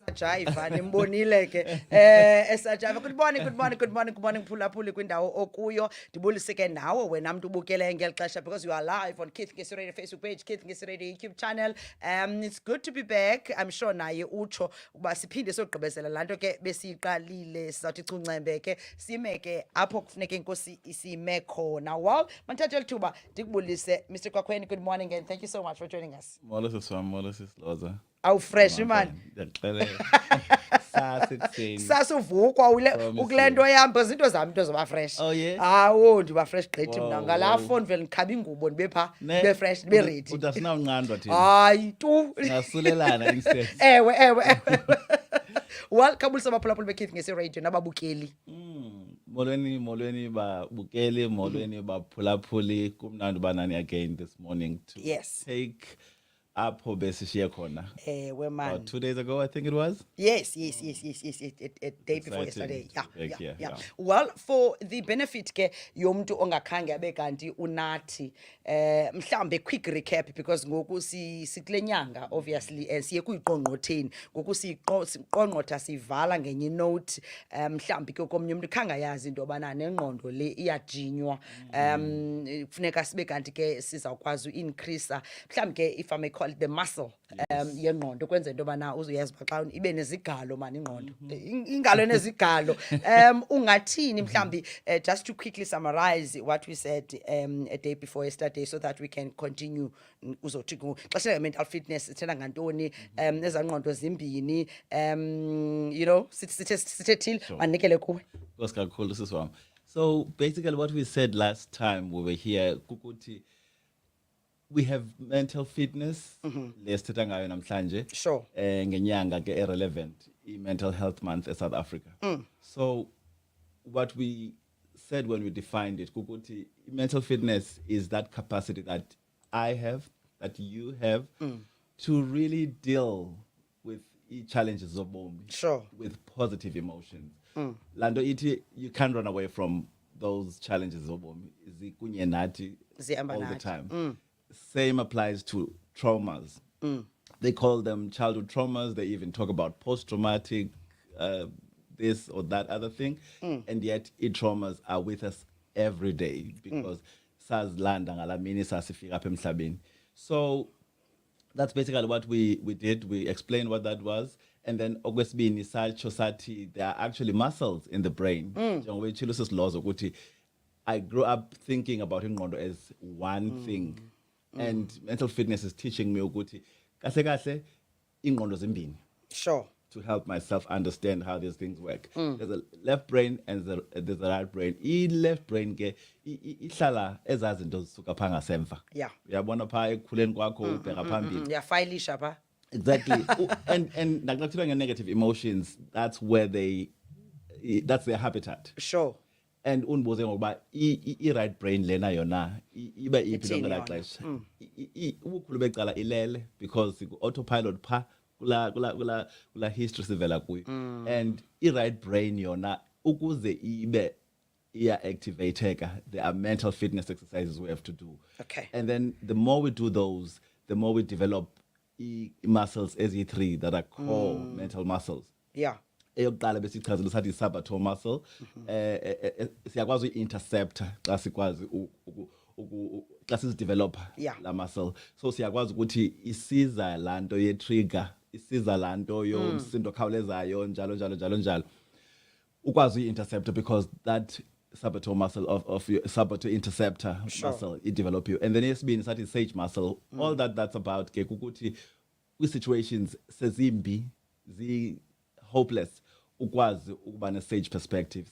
Jive nimbonile ke esajive good morning phulaphuli kwindawo okuyo ndibulise ke nawe wena mntu ubukele ngeli xesha because you are live on Keith Ngesi Radio Facebook page, Keith Ngesi Radio YouTube channel. It's good to be back. I'm sure naye utsho ukuba siphinde sogqibezela lanto ke besiyiqalile sizawuthi cuncembe ke sime ke apho kufuneka inkosi isime khona. Well, manthathe lithuba ndikubulise Mr. Kwakweni, good morning and thank you so much for joining us. Molo sis Lhoza. Awu fresh man. Sasuvukwa ukule nto yam because into zam into zoba fresh. Oh yeah. Awu ndiba fresh gqithi mina ngala phone vele ndikhaba ingubo ndibe pha ndibe fresh ndibe ready. Udasinawunqandwa thina. Hayi tu. Ngasulelana instead. Ewe. Welcome sabaphulaphula beKeith Ngesi Radio nababukeli. Molweni babukeli, molweni baphulaphuli, kumnandi banani again this morning to take apho besishiye khona. Man. About 2 days ago, I think it was. Yes. A day before yesterday. Yeah. Well, for the benefit ke yomntu ongakhange abe kanti unathi, mhlambe quick recap because ngoku sikule nyanga obviously siye kuyiqongqotheni, ngoku siqongqotha sivala ngenye note, mhlambe ke komnye umuntu khanga yazi into bana nengqondo le iyajinywa, kufuneka sibe kanti ke sizawukwazi increase mhlambe ke if I may call it the muscle yengqondo kwenza into bana uzuyazi xa ibe nezigalo man ingqondo ingalo nezigalo. Ungathini mhlambi just to quickly summarize what we said a day before yesterday so that we can continue uzothi xa mental fitness ithena ngantoni nezangqondo zimbini you know sithethile manikele kuwe. Kakhulu siswami. So basically what we said last time we were here kukuthi we have mental fitness lesithetha ngayo namhlanje. Sure. Ngenyanga ke relevant mental health month in South Africa. So what we said when we defined it kukuthi mental fitness is that capacity that I have, that you have to really deal with challenges of bomi. Sure. With positive emotions. Lando iti you can't run away from those challenges of bomi. Zikunye nathi all the time. Same applies to traumas. They call them childhood traumas. They even talk about post-traumatic, this or that other thing. And yet, traumas are with us every day because so that's basically what we did. We explained what that was. And then, there are actually muscles in the brain. I grew up thinking about ingqondo as one thing. And mental fitness is teaching me ukuthi kahle ingqondo zimbini. Sure. To help myself understand how these things work. There's a left brain and there's a right brain. Left brain ke ihlala ezazi into zisuka pha ngasemva. Yeah. Uyabona pha ekukhuleni kwakho ubheka phambili. Yafayilisha pha. Exactly. and nakuthiwa nge-negative emotions, that's where that's their habitat. Sure. And unbuze ngokuba i-right brain lena yona ibe iphi lonke la xesha ubukhulu becala ilele because autopilot pha kula history sivela kuyo. And i-right brain yona ukuze ibe activateka, there are mental fitness exercises we have to do. Okay. And then the more we do those, the more we develop muscles as E3 that are core mental muscles. Yeah. Eyokuqala besichazela sathi sabato muscle siyakwazi interceptor xa sikwazi xa sizidevelop la muscle, so siyakwazi ukuthi isiza lanto ye trigger, isiza lanto yomsindo khawulezayo njalo ukwazi interceptor because that sabato muscle of your sabato interceptor muscle it develop you. And then yesibini sathi sage muscle. All that's about ke ukuthi situations sezimbi hopeless ukwazi ukuba ne sage perspective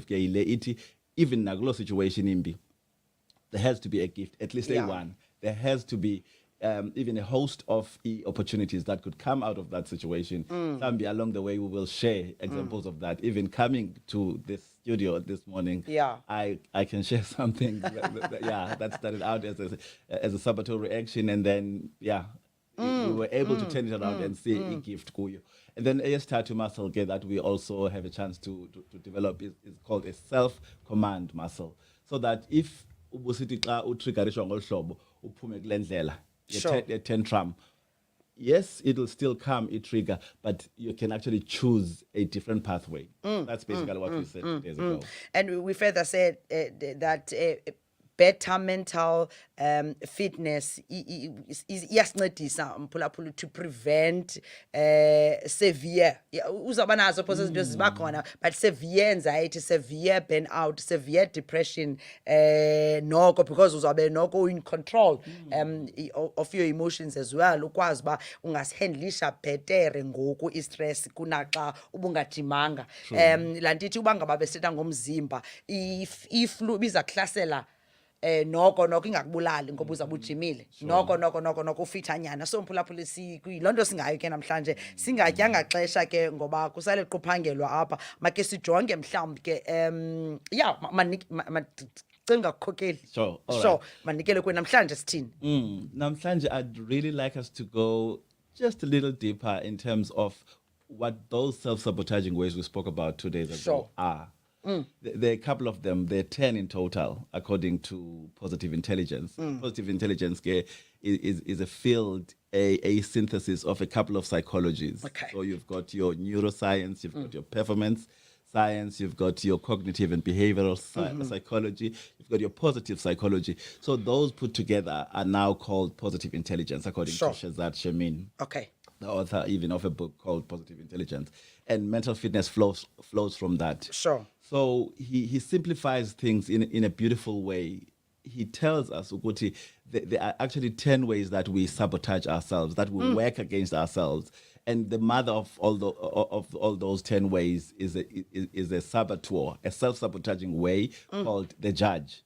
ke ile ithi even nakulo situation imbi there has to be a gift, at least one. There has to be even a host of opportunities that could come out of that situation. Along the way we will share examples of that. Even coming to this studio this morning, I can share something that started out as a saboteur reaction, and then we were able to turn it around and see a gift kuyo. And then a tattoo muscle that we also have a chance to develop is called a self-command muscle. So that if ubusithi xa utriggerishwa ngolu hlobo uphume kule ndlela ye tantrum yes, it will still come, a trigger, but you can actually choose a different pathway. That's basically what we said 2 days ago. And we further said that better mental fitness iyasincedisa mphulaphula to prevent severe uzawuba nazo phose izinto ziba khona, but severe anxiety, severe burnout, severe depression noko, because uzawube noko in control of your emotions as well, ukwazi uba ungasihandlisha bhetere ngoku i-stress kunaxa ubungajimanga. Laa nto ithi uba ngaba besetha ngomzimba, iflu biza kuhlasela noko ingakubulali ngoba uzawube ujimile, noko ufithanyana. So mphulaphula loo nto singayo ke namhlanje, singatyanga xesha ke ngoba kusale quphangelwa apha. Make sijonge mhlawumbi ke cinga kukhokeli. Sure, all sure. right. Manikele kwe namhlanje sithini? Namhlanje, I'd really like us to go just a little deeper in terms of what those self-sabotaging ways we spoke about 2 days ago Sure. are. There are a couple of them. There are 10 in total, according to positive intelligence. Positive intelligence is a field, a synthesis of a couple of psychologies. Okay. So you've got your neuroscience, you've got your performance science, you've got your cognitive and behavioral psychology, you've got your positive psychology. So those put together are now called positive intelligence, according Sure. to Shazad Shemin, Okay. the author even of a book called Positive Intelligence. And mental fitness flows from that. Sure. So he simplifies things in a beautiful way. He tells us, Uguti, there are actually 10 ways that we sabotage ourselves, that we work against ourselves. And the mother of all those 10 ways is a saboteur, a self-sabotaging way called the judge.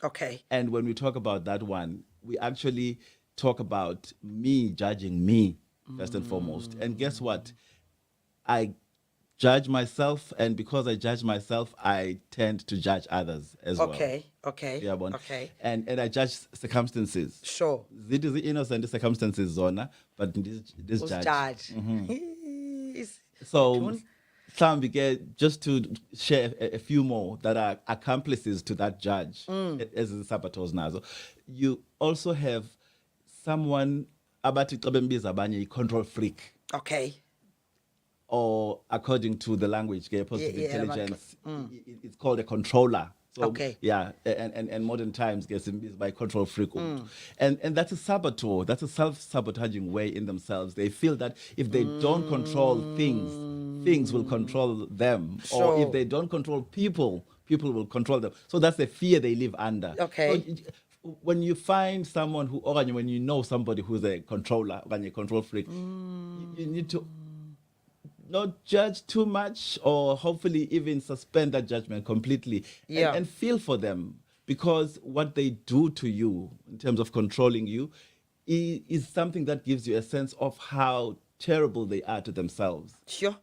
Okay. And when we talk about that one, we actually talk about me judging me, first and foremost. And guess what? I judge myself, and because I judge myself, I tend to judge others as well. Okay. Yeah, bon. Okay. And I judge circumstances. Sure. It is innocent circumstances, Zona, but this Who's judge. judge? So, some we get just to share a few more that are accomplices to that judge, as the saboteurs nazo. You also have someone abati a control freak. Okay. Or according to the language, positive Yeah, intelligence, it's called a controller. So, Okay. Yeah, and modern times gets by control freak. And that's a saboteur. That's a self-sabotaging way in themselves. They feel that if they don't control things will control them. Sure. Or if they don't control people will control them. So that's the fear they live under. Okay. So, when you find someone who, or when you know somebody who's a controller, or a control freak, you need to not judge too much, or hopefully even suspend that judgment completely. Yeah. And feel for them, because what they do to you in terms of controlling you is something that gives you a sense of how terrible they are to themselves. Sure.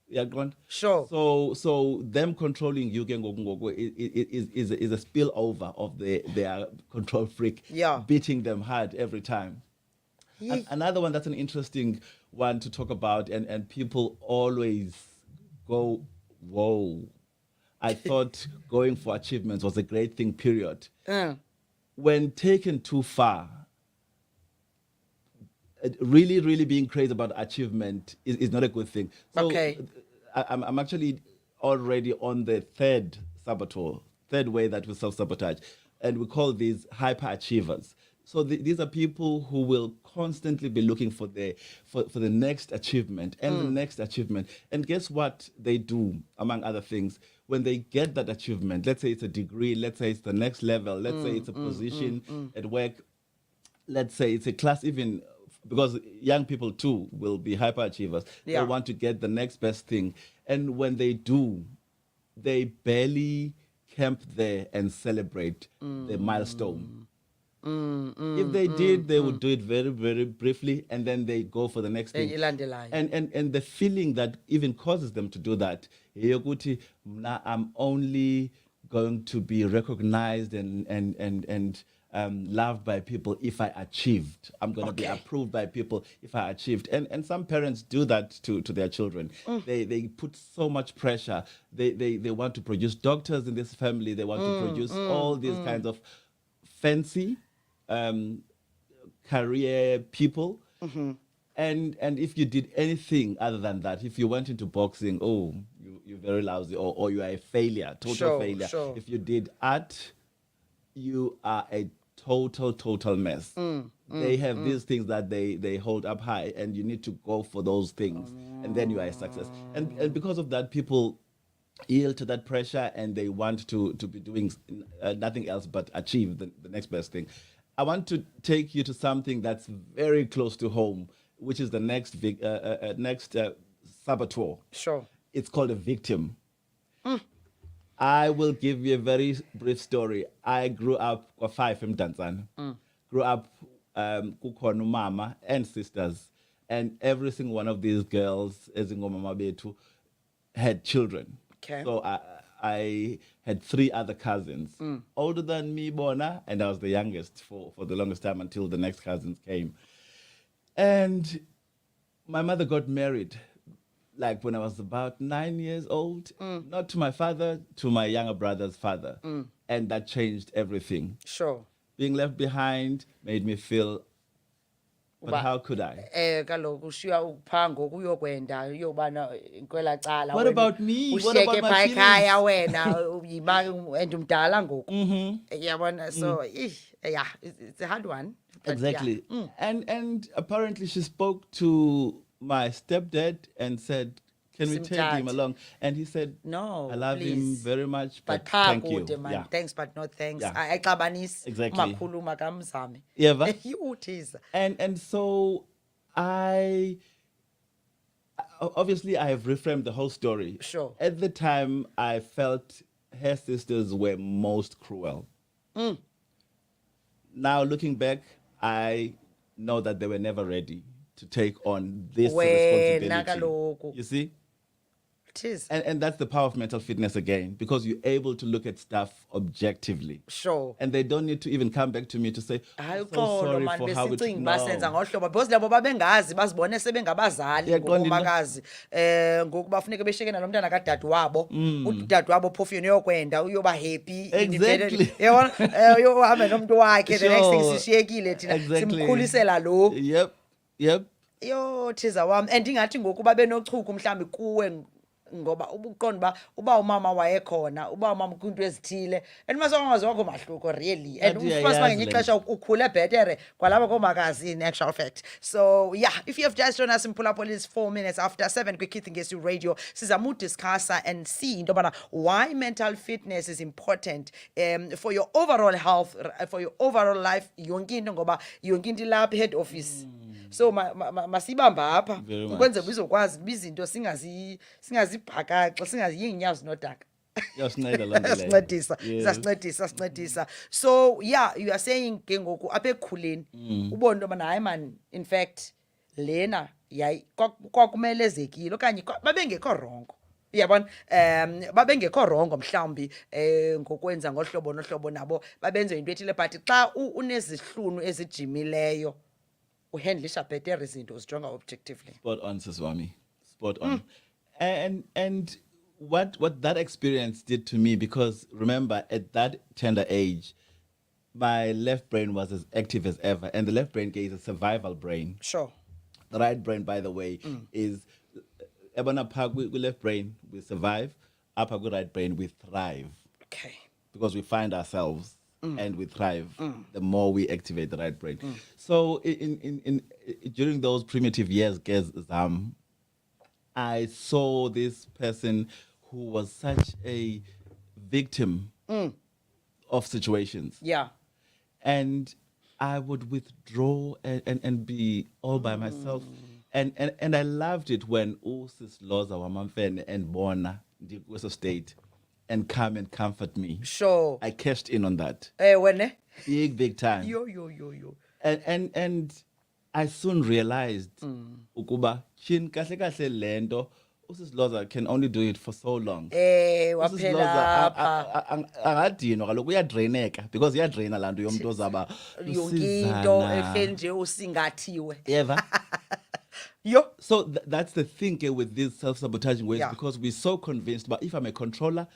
Yeah, go on. Sure. So them controlling you is a spillover of their control freak, Yeah. beating them hard every time. Another one that's an interesting one to talk about, and people always go, whoa, I thought going for achievements was a great thing, period. When taken too far, really, really being crazy about achievement is not a good thing. So Okay. I'm actually already on the third way that we self-sabotage, and we call these hyperachievers. So these are people who will constantly be looking for the next achievement and the next achievement. And guess what they do, among other things? When they get that achievement, let's say it's a degree, let's say it's the next level, let's say it's a position at work, let's say it's a class, even because young people too will be hyperachievers. Yeah. They want to get the next best thing. And when they do, they barely camp there and celebrate the milestone. If they did, they would do it very, very briefly, and then they go for the next thing. And the feeling that even causes them to do that, I'm only going to be recognized and loved by people if I achieved. I'm going to be approved by people if I achieved. And some parents do that to their children. They put so much pressure. They want to produce doctors in this family. They want to produce all these kinds of fancy career people. And if you did anything other than that, if you went into boxing, oh, you're very lousy, or you are a failure, total failure. Sure. If you did art, you are a total mess. They have these things that they hold up high, and you need to go for those things, and then you are a success. And because of that, people yield to that pressure, and they want to be doing nothing else but achieve the next best thing. I want to take you to something that's very close to home, which is the next saboteur. Sure. It's called a victim. I will give you a very brief story. I grew up with 5 in Tanzania. Grew up kukhona mama and sisters, and every single one of these girls, ezingomama bethu, had children. Okay. So I had 3 other cousins, older than me, Bona, and I was the youngest for the longest time until the next cousins came. And my mother got married like when I was about 9 years old, not to my father, to my younger brother's father. And that changed everything. Sure. Being left behind made me feel, but how could I? Kaloku ushiya uphango kuyokwenda uyobana inkwela cala. What about me? What Ushiyeke about my pha ekhaya feelings? wena uyima and umdala ngoku. Yabona, so yeah, it's a hard one. But Exactly. yeah. And apparently she spoke to my stepdad and said, can we take him Simthathe. along? And he said, No, I love him please. very much, but But thank you. man. Yeah. Thanks, but no thanks. Yeah. Ayixabanisi. Exactly. Makhuluma kamzame. Yeah, but- Uthiza. And so obviously I have reframed the whole story. Sure. At the time, I felt her sisters were most cruel. Now looking back, I know that they were never ready to take on this Wena responsibility. kaloku. You see? It is. And that's the power of mental fitness again, because you're able to look at stuff objectively. Sure. And they don't need to even come back to me to say, Hayi I'm so uxolo sorry man, for how it besicinga basenza no. ngohlobo because labo babengazi bazibone sebengabazali Yaqonda into? ngomakazi ngoku bafuneka beshekena nomntana kadade wabo udade wabo phofu yena uyokwenda uyoba happy Exactly. yabona uyohamba nomuntu wakhe the next thing Sure. sishiyekile thina Exactly. simkhulisela lo Yep. yo thiza wami and ingathi ngokuba benochuku mhlambi kuwe ngoba ubuqonda uba umama wayekhona uba umama kwinto ezithile and masangazi wakho mahluko really and Kanti ufase uyayazi ngenye le ixesha ukhule better kwalabo komakazi in actual fact. So yeah, if you have just joined us in Pull Up Police 4 minutes after 7 kwiKithi Ngesi Radio sizamu discussa and see into bana why mental fitness is important for your overall health, for your overall life yonke into ngoba yonke into ilapha head office. So masibamba apha Very much. ukwenza bizokwazi izinto singazibhakaxa singaziyinyawo zinodaka. Yasinceda loo nto leyo. Sincedisa. So yeah, you are saying ke ngoku apha ekukhuleni ubone into yobana hayi man, in fact lena yayi kwakumelezekile okanye babengekho rongo. Uyabona babengekho rongo mhlawumbi ngokwenza ngohlobo nohlobo nabo babenze into ethile but xa unezihlunu ezijimileyo uhandlisha better izinto uzijonga objectively. Spot on, Siswami. Spot on. And what that experience did to me, because remember, at that tender age, my left brain was as active as ever. And the left brain is a survival brain. Sure. The right brain, by the way, is Ebona Park, we left brain, we survive. Upper right brain, we thrive. Okay. Because we find ourselves and we thrive the more we activate the right brain. So in during those primitive years, I saw this person who was such a victim of situations. Yeah. And I would withdraw and be all by myself. And I loved it when Sis Lhoza Yam and Bona was a state and come and comfort me. Sure. I cashed in on that. When Big time. Yo. And I soon realized ukuba chin kahle kahle lento Sis Lhoza can only do it for so long. waphela apha Angadinwa kaloku uyadraineka because iyadraina laa nto yomntu ozaba yonke into ehleli nje usingathiwe. Eva. Yo. So that's the thing with these self-sabotaging ways, Yeah. because we're so convinced, but if I'm a controller,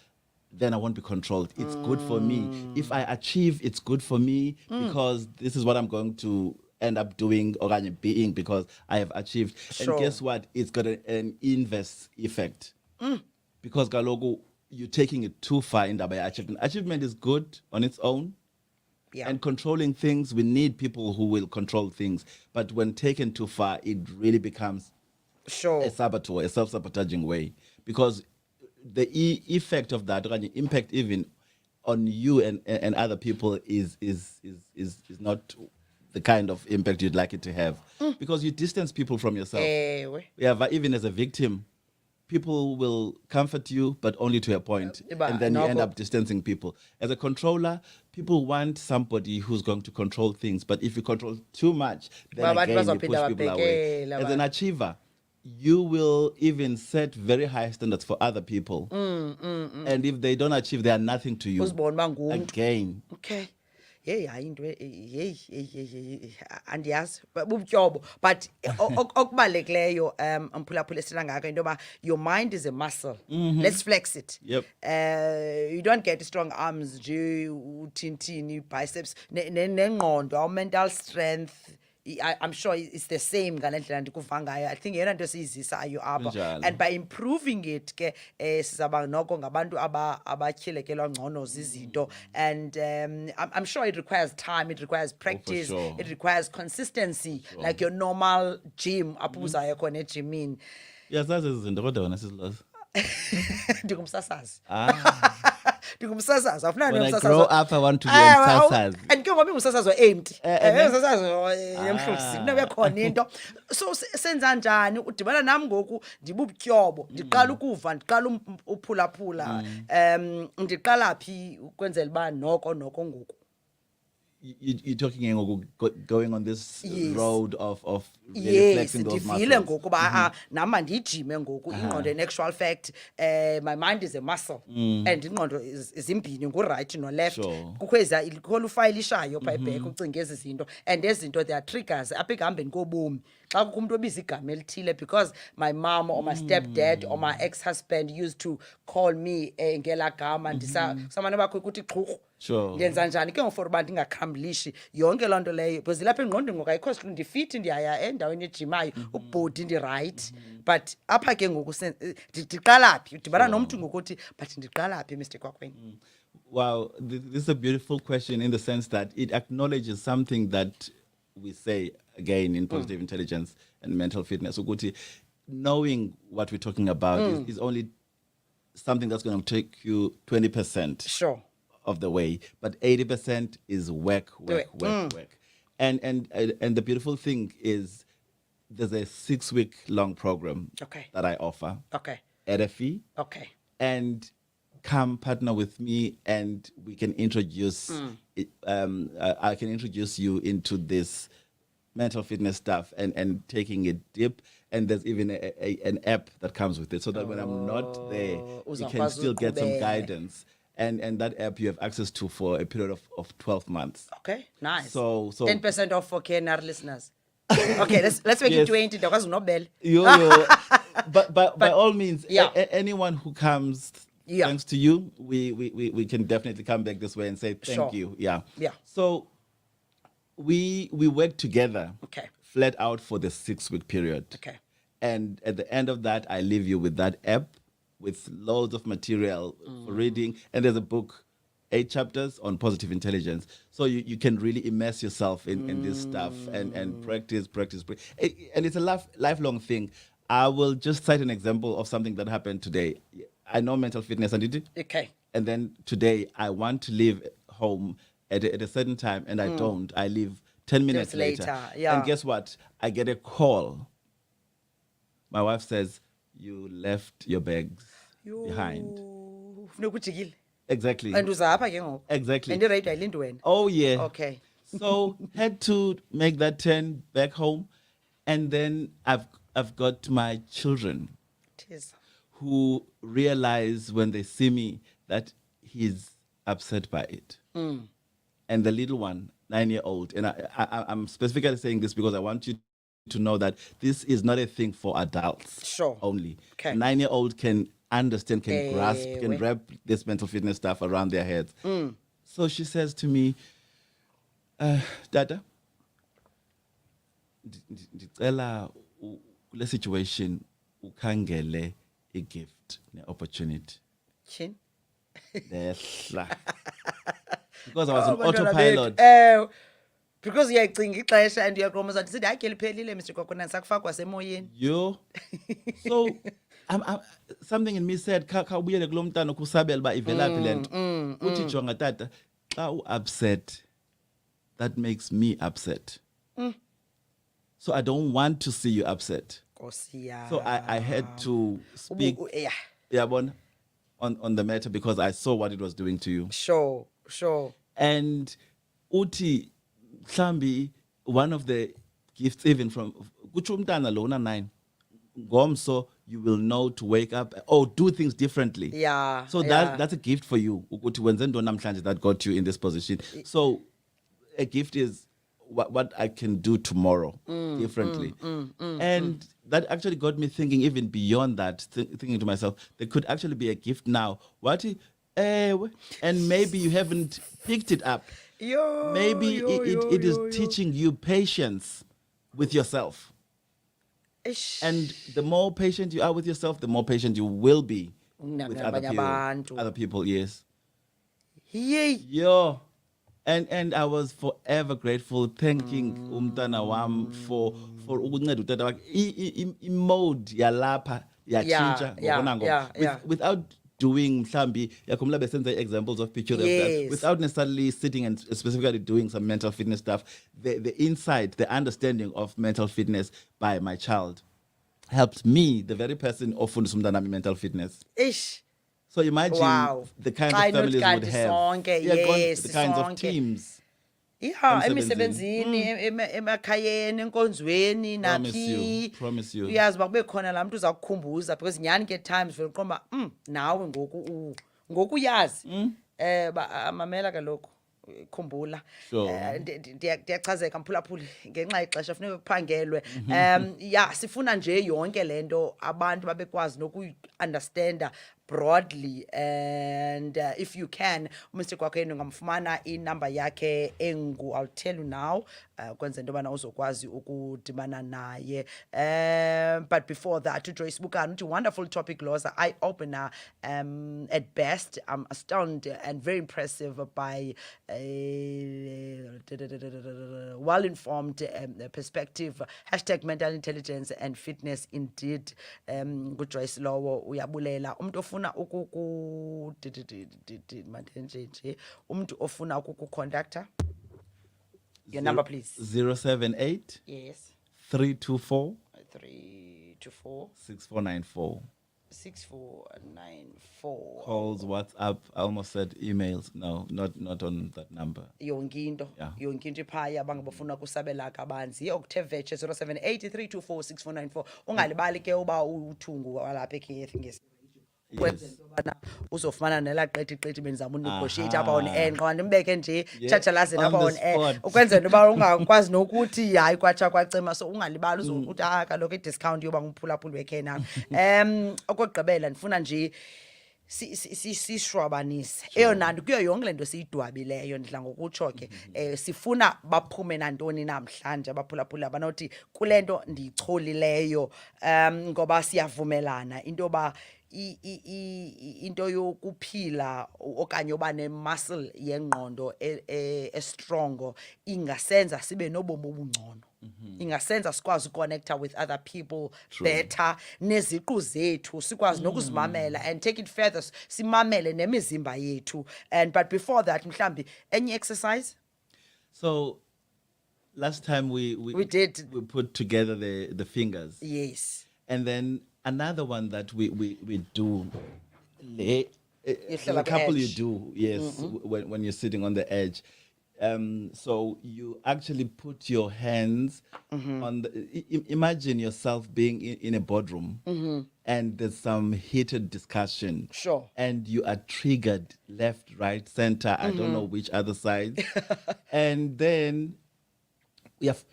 then I won't be controlled. It's good for me. If I achieve, it's good for me because this is what I'm going to end up doing or being because I have achieved. Sure. And guess what? It's got an inverse effect. Because Galogo, you're taking it too far in the achievement. Achievement is good on its own. Yeah. And controlling things, we need people who will control things. But when taken too far, it really becomes a saboteur, a self-sabotaging way. Because the effect of that, or the impact even on you and other people is not the kind of impact you'd like it to have. Because you distance people from yourself. Yeah, but even as a victim, people will comfort you, but only to a point. And then you end up distancing people. As a controller, people want somebody who's going to control things. But if you control too much, then again, you push people away. As an achiever, you will even set very high standards for other people. And if they don't achieve, they are nothing to you. Again. Okay. Hayi into andiyazi bubutyobo but okubalulekileyo umphulaphula esithetha ngako into yoba your mind is a muscle. Let's flex it. Yep. You don't get strong arms nje uthintini biceps nengqondo, our mental strength. I'm sure it's the same ngale ndlela ndikuva ngayo. I think yena nto siyizisayo apha, and by improving it ke sizaba noko ngabantu abatyhilekelwa ngcono zizinto. And I'm sure it requires time, it requires practice, it requires consistency, like your normal gym apho uzayo khona ejimini. Yazazi izinto kodwa wena sizilazi. Ndingumsasazi. When I grow up, I want to be umsasazi. And ke ngoba ingumsasazi empty. Umsasazi emhluzi kunobe khona into. So senza njani udibana nami ngoku ndibubutyobo, ndiqala ukuva, ndiqala uphulaphula. Ndiqala phi ukwenzela ba noko ngoku. You're talking going on this road of really flexing those muscles. Yes, ndifile ngoku ba nama ndijime ngoku ingqondo in actual fact my mind is a muscle and ingqondo izimbini ngu-right no-left. Kukhweza iqualifilishayo pha back ucinga ezi zinto, and ezinto they are triggers apha ekuhambeni kobomi. Xa kukho umuntu obiza igama elithile, because my mom or my stepdad or my ex-husband used to call me ngela gama, ndisamane bakho ukuthi xhurhu. Ndenza njani ke ngofora uba ndingakhamblishi yonke loo nto leyo, because ilapha engqondweni ngoku ayikho sihlungu, ndifithi ndiyaya endaweni ejimayo ubhodi ndi-right. But apha ke ngoku ndiqala phi udibana nomntu ngokuthi but ndiqala phi Mr. Kwakweni? Wow, this is a beautiful question in the sense that it acknowledges something that we say again in positive intelligence and mental fitness. Ukuthi knowing what we're talking about is only something that's going to take you 20%. Of the way, but 80% is work. And the beautiful thing is there's a 6-week long program that I offer at a fee. And come partner with me and we can introduce I can introduce you into this mental fitness stuff and taking it deep. And there's even an app that comes with it, so that when I'm not there, you can still get some guidance. And that app you have access to for a period of 12 months. Okay, nice. So 10% off for KNR listeners. Okay, let's make it 20. There was no bell. But by all means, anyone who comes, thanks to you, we can definitely come back this way and say thank you. Yeah. So we work together. Flat out for the 6-week period. And at the end of that, I leave you with that app, with loads of material for reading. And there's a book, 8 chapters on positive intelligence. So you can really immerse yourself in this stuff and practice. And it's a lifelong thing. I will just cite an example of something that happened today. I know mental fitness and did it. And then today I want to leave home at a certain time and I don't. I leave 10 minutes later. And guess what? I get a call. My wife says, you left your bags behind. Exactly. Exactly. Oh, yeah. Okay. So had to make that turn back home. And then I've got my children who realize when they see me that he's upset by it. And the little one, 9-year-old, and I'm specifically saying this because I want you to know that this is not a thing for adults only. 9-year-old can understand, can grasp, can wrap this mental fitness stuff around their heads. So she says to me, Dada, ndicela kule situation ukhangele a gift, an opportunity. Chin. Because I was on autopilot. Because uyayicinga ixesha and uyaqomisa ndithi hayi ke liphelile Mr. Kwakweni sakufakwa semoyeni. Yo. So I'm something in me said kha ubuyele kulo mntana kusabela ba ivelaphi lento. Uthi jonga tata xa upset, that makes me upset. So I don't want to see you upset. So I had to speak on the matter because I saw what it was doing to you. Sure. And uti mhlambi, one of the gifts even from kutsho umntana lona 9 ngomso you will know to wake up or do things differently. So that's a gift for you ukuthi wenze ntoni namhlanje that got you in this position. So a gift is what I can do tomorrow differently. And that actually got me thinking even beyond that, thinking to myself, there could actually be a gift now. And maybe you haven't picked it up. Maybe it is teaching you patience with yourself. And the more patient you are with yourself, the more patient you will be with other people. Yes. Yo. And I was forever grateful, thanking umntana wam for ukunceda utata wakhe. Mode yalapha yachinja without doing mhlambi yakhumla besenza examples of picture of that, without necessarily sitting and specifically doing some mental fitness stuff. The insight, the understanding of mental fitness by my child helped me, the very person ofundisa umntana mental fitness. So imagine the kinds of families would have. The kinds of teams. Emisebenzini emakhayeni enkonzweni naphi. Promise you. Uyazi bakube khona la muntu uzakukhumbuza because nyani ke times vele qomba nawe ngoku uyazi mamela kaloku khumbula ndiyachazeka mphulaphuli ngenxa ixesha funeka kuphangelwe sifuna nje yonke lento abantu babekwazi noku understand broadly. And if you can, Mr. Kwakweni ungamfumana inamba yakhe I'll tell you now kwenza into bana uzokwazi ukudibana naye. But before that, to Joyce Bukana, uthi wonderful topic, Lhoza, eye opener at best. I'm astounded and very impressive by well-informed perspective. # mental intelligence and fitness indeed. Good Joyce lowo uyabulela. Ofuna umuntu ofuna ukukucontacta. Your number please. 078 Yes. 324 6494. 6494. Calls, WhatsApp, I almost said emails. No, not on that number. Yonke into phaya bangabafuna kusabela kabanzi okuthe vetshe 078 324 6494. Ungalibali ke uba uthungu walapha ekhaya ngesi. Kwenza into bana uzofumana nela qethi benzama unegotiate apha on air nqa ndimbeke nje chathalaze lapha on air ukwenza into ba ungakwazi nokuthi hayi kwatsha kwacema. So ungalibali uzokuthi kaloku i-discount yoba ngumphulaphuli wekhe na. Okugqibela ndifuna nje sishwabanise eyona nto kuyo yonke lento siyidwabileyo ndidla ngokutsho ke sifuna baphume nantoni namhlanje abaphulaphuli abanothi kulento ndiyicholileyo ngoba siyavumelana into ba into yokuphila okanye oba ne-muscle yengqondo estrongo ingasenza sibe nobomi obungcono. Ingasenza sikwazi uconnecta with other people better, neziqu zethu sikwazi nokuzimamela and take it further, simamele nemizimba yethu. But before that mhlambi any exercise. So last time we put together the fingers. Yes. And then another one that we do, a couple you do, yes, when you're sitting on the edge. So you actually put your hands on imagine yourself being in a boardroom and there's some heated discussion. Sure. And you are triggered left, right, center, I don't know which other side. And then resist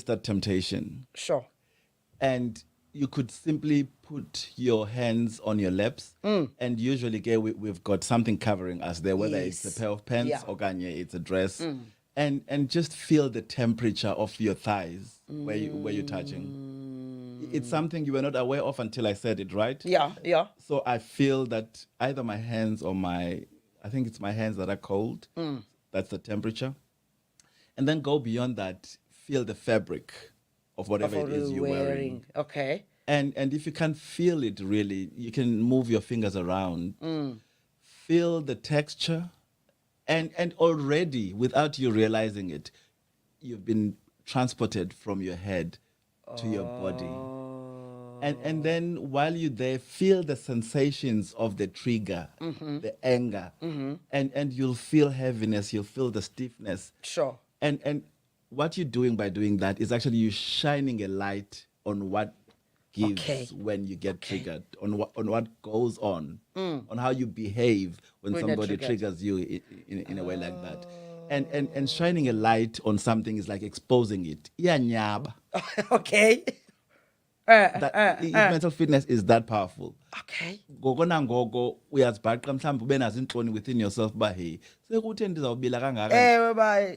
that temptation. Sure. And you could simply put your hands on your laps, and usually we've got something covering us there, whether it's a pair of pants or it's a dress, and just feel the temperature of your thighs where you're touching. It's something you were not aware of until I said it, right? Yeah. So I feel that either my hands or I think it's my hands that are cold. That's the temperature. And then go beyond that, feel the fabric of whatever it is you're wearing. Okay. And if you can't feel it really, you can move your fingers around. Feel the texture. And already, without you realizing it, you've been transported from your head to your body. And then while you're there, feel the sensations of the trigger, the anger. And you'll feel heaviness, you'll feel the stiffness. Sure. And what you're doing by doing that is actually you shining a light on what gives when you get triggered, on what goes on how you behave when somebody triggers you in a way like that. And shining a light on something is like exposing it. Iyanyaba. Okay. Mental fitness is that powerful. Okay. Gogo nangogo uyazibhaqa mhlawumbe ube nazo intloni within yourself ba hey sekutheni ndizawubila kangaka.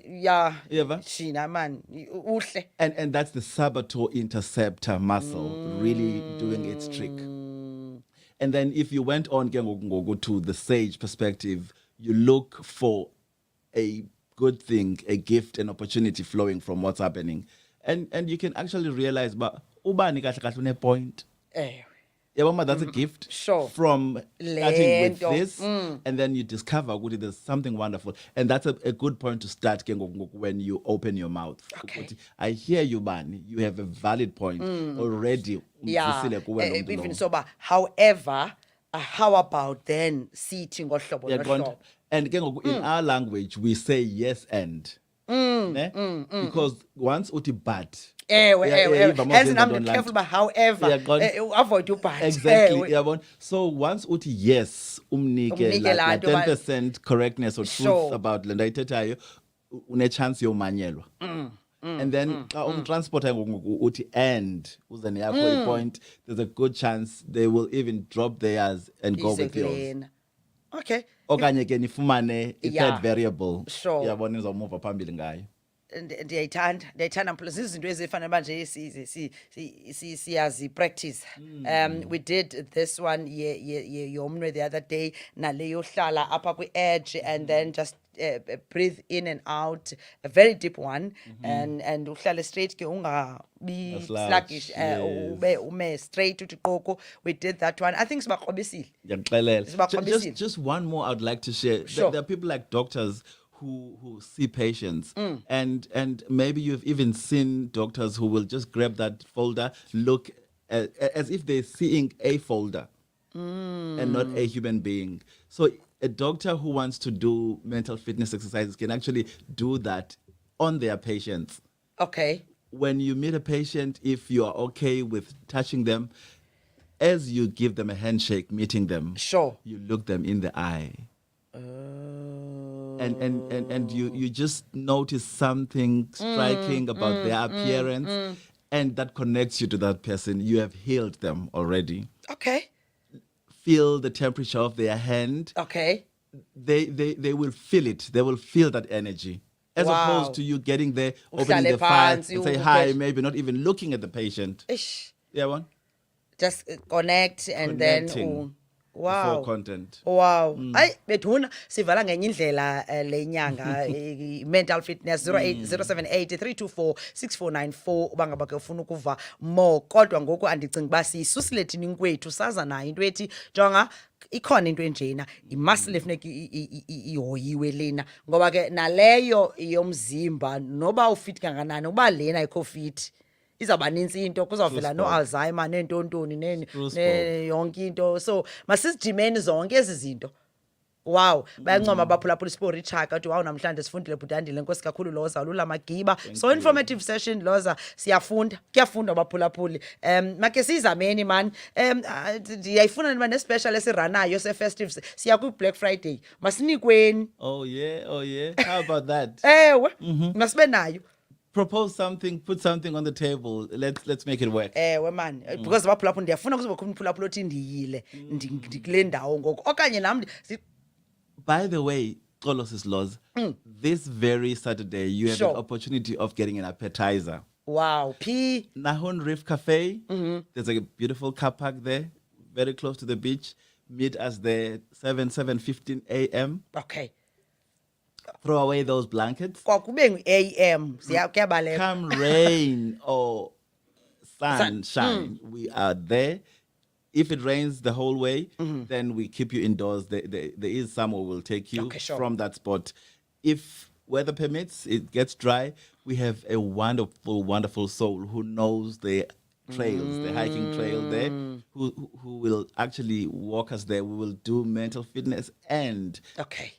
Yeah. Shina man uhle. And that's the saboteur interceptor muscle really doing its trick. And then if you went on to the sage perspective, you look for a good thing, a gift, an opportunity flowing from what's happening. And you can actually realize but ubani kahle kahle une point. Yeah, that's a gift. Sure. From starting with this, and then you discover there's something wonderful. And that's a good point to start when you open your mouth. Okay. I hear you, Bani. You have a valid point already. Yeah. Even so, but however, how about then sitting or shop? And in our language, we say yes and. Because once uti but. Hence, I'm careful about however. Avoid you but. Exactly. So once uti yes, umnike like 10% correctness or truth about lenda ithethayo, une chance yomanyelwa. And then transport uti and uzane yakho point, there's a good chance they will even drop theirs and go with yours. Okay. Okanye ke nifumane third variable. Sure. Yabona izomova phambili ngayo. Ndiyayithanda mphela izinto ezifana manje siyazi practice. We did this one yomnwe the other day naleyo hlala apha kwi edge and then just breathe in and out, a very deep one, and uhlale straight ke ungabi sluggish, ume straight uthi qoko. We did that one. I think just one more I'd like to share. Sure. There are people like doctors who see patients, and maybe you've even seen doctors who will just grab that folder, look as if they're seeing a folder and not a human being. So a doctor who wants to do mental fitness exercises can actually do that on their patients. Okay. When you meet a patient, if you are okay with touching them, as you give them a handshake, meeting them, sure, you look them in the eye. And you just notice something striking about their appearance, and that connects you to that person. You have healed them already. Okay. Feel the temperature of their hand. Okay. They will feel it. They will feel that energy. As opposed to you getting there, opening the file, and say hi, maybe not even looking at the patient. Yeah, one. Just connect and then. Wow. For content. Wow. Ay bethuna sivala ngenye indlela lenyanga mental fitness 080783246494 ubangaba ke ufuna ukuva more kodwa ngoku andicinga ba siyisusile thina inkwethu saza nayo into ethi jonga ikhona into enjena imuscle efuneka ihoyiwe lena ngoba ke naleyo yomzimba noba ufit kanganani uba lena ayikho fit izawuba ninzi into kuzawuvela no-Alzheimer nentontoni yonke into so masizijimeni zonke ezi zinto. Wow, bayancoma abaphulaphula isport ichaka uthi wow namhlanje sifundile bhuti Andile nkosi kakhulu Lhoza lula magiba so informative session Lhoza kuyafunda abaphulaphuli make sizameni man ndiyayifuna niba nespecial esiranayo se-festives siya kwi-Black Friday masinikweni. Oh yeah how about that? Ewe masibe nayo propose something, put something on the table. Let's make it work. Man, because abaphulaphula ndiyafuna kuzobakho umphulaphula othi ndiyile ndikule ndawo ngoku okanye nam By the way, Xolosis Lhoza, this very Saturday you have an opportunity of getting an appetizer. Wow, P. Nahon Reef Cafe. There's a beautiful car park there, very close to the beach. Meet us there 7:15 a.m. Okay. Throw away those blankets. Kwakube AM. Come rain or sunshine, we are there. If it rains the whole way, then we keep you indoors. There is someone will take you from that spot. If weather permits, it gets dry, we have a wonderful, wonderful soul who knows the trails, the hiking trail there, who will actually walk us there. We will do mental fitness and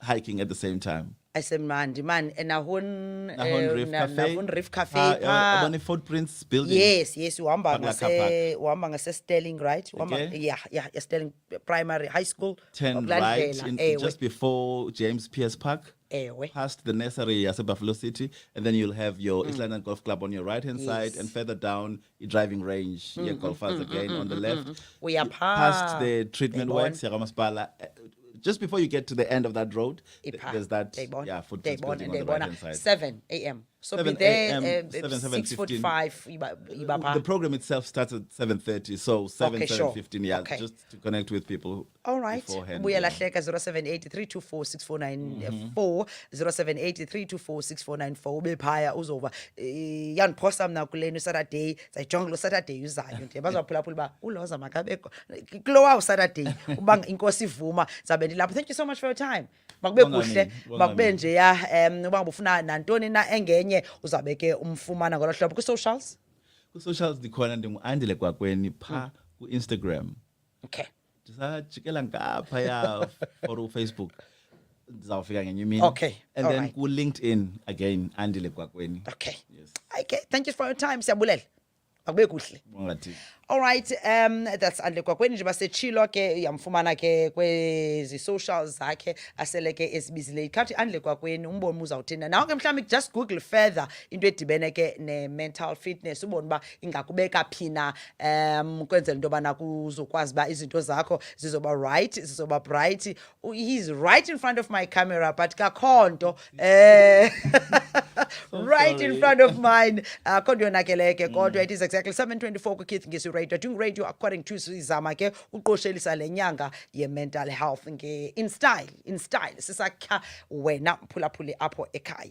hiking at the same time. I said, man, Nahon Reef Cafe. Abone Footprints building. Yes, uhamba ngase Sterling, right? Yeah, Sterling Primary High School. Turn right just before James Pierce Park. Past the nursery as a Buffalo City, and then you'll have your East London Golf Club on your right hand side, and further down your driving range, your golfers again on the left. We are past the treatment works, just before you get to the end of that road, there's that footprints building on the right hand side. 7 a.m. So 7 be there 6:45. The program itself starts at 7:30, so 7:15, just to connect with people. All right. Beforehand. We are 0783246494, 0783246494. Ubelphaya uzova. Yaniphosa mna kuleni Saturday, sayijongela Saturday uzayo nje. Bazophulaphula ba uLhoza makabekho. Kulowa Saturday ubanga inkosi ivuma zabe ndilapha. Thank you so much for your time. Makube kuhle, makube nje ubanga ufuna nantoni na engenye uzabeke umfumana ngolo hlobo ku socials. Ku socials dikhona ndingu-Andile Kwakweni pha ku Instagram. Okay. Ndisajikela ngapha ya for Facebook. Ndizawufika ngenye imini. Okay. And then ku LinkedIn again Andile Kwakweni. Okay. Yes. Okay, thank you for your time. Siyabulela. Makube kuhle. All right, that's Andile Kwakweni nje basechilo ke yamfumana ke kwezi socials zakhe aseleke esibizile ikhathi Andile Kwakweni umboni uzawuthina nawe ke mhlawumbe just google further into edibene ke ne mental fitness ubone ba ingakubeka phina kwenzela into bana kuzokwazi ba izinto zakho zizoba right zizoba bright. He's right in front of my camera but kakhonto right in front of mine khonto yonakeleke kodwa it is exactly 7:24 ku Keith ngisi radio doing radio according to Sizama ke uqoshelisa lenyanga ye mental health nge in style sisakha wena mphulaphuli apho ekhaya.